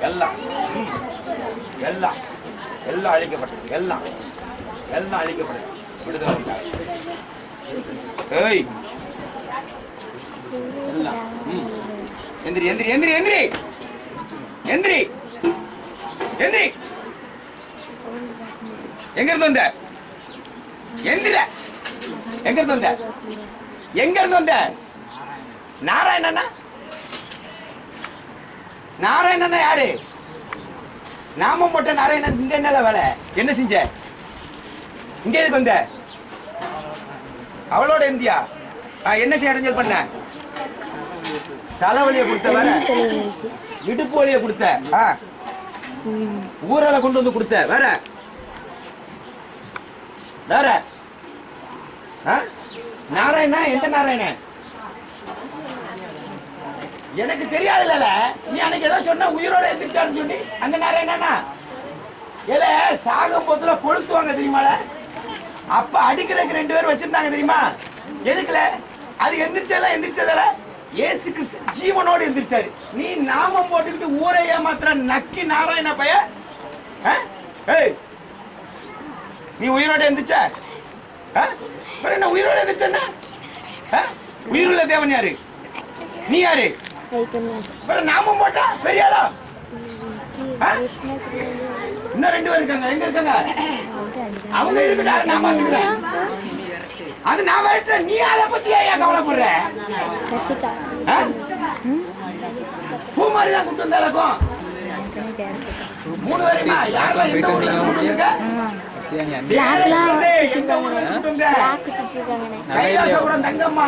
எல்லாம் எல்லாம் எல்லாம் அழிக்கப்பட்டது. எல்லாம் எல்லாம் அழிக்கப்பட்டது. விடுதலை உண்டாகும். ஏய் எல்லாம் எந்திரி எந்திரி எந்திரி எந்திரி எந்திரி எந்திரி. எங்க இருந்து வந்த? எந்திர. எங்க இருந்து வந்த? எங்க இருந்து வந்த? நாராயணனா? நாராயணனா யாரு? நாமம் போட்ட நாராயணன் இங்க என்ன வேலை? என்ன செஞ்ச? இங்க எதுக்கு வந்த? அவளோட இந்தியா என்ன செய்ய இடைஞ்சல் பண்ண? தலைவலியை கொடுத்த, வேற இடுப்பு வலியை கொடுத்த, ஊரலை கொண்டு வந்து கொடுத்த, வேற வேற நாராயணா? எந்த நாராயணன்? எனக்கு தெரியாதுல்ல. நீ அன்னைக்கு ஏதோ சொன்ன உயிரோட எந்திரிச்சான்னு சொல்லி அந்த நாராயணனா? ஏல சாகும் போதுல கொளுத்துவாங்க தெரியுமால? அப்ப அடிக்கிறதுக்கு 2 பேர் வச்சிருந்தாங்க தெரியுமா? எதுக்குல? அது எந்திரிச்சதால ஏசு கிறிஸ்து ஜீவனோடு எந்திரிச்சாரு. நீ நாமம் போட்டுக்கிட்டு ஊரை ஏமாத்துற நக்கி நாராயண பைய. நீ உயிரோட எந்திரிச்ச? என்ன உயிரோட எந்திரிச்ச? உயிருள்ள தேவன் யாரு? நீ யாரு? நாமம் போட்டா பெரியாளா? இன்னும் 2 பேர் இருக்காங்க. எங்க இருக்காங்க? அவங்க இருக்கா? நான் பாத்துக்கிறேன். அது நான் வரட்ட. நீ அதை பத்தி ஏன் கவலைப்படுற? பூமாரிதான் கூட்டு வந்தாலும் 3 பேருமா? யாரெல்லாம் எந்த ஊர்ல கூட்டு? கைலாசபுரம் தங்கம்மா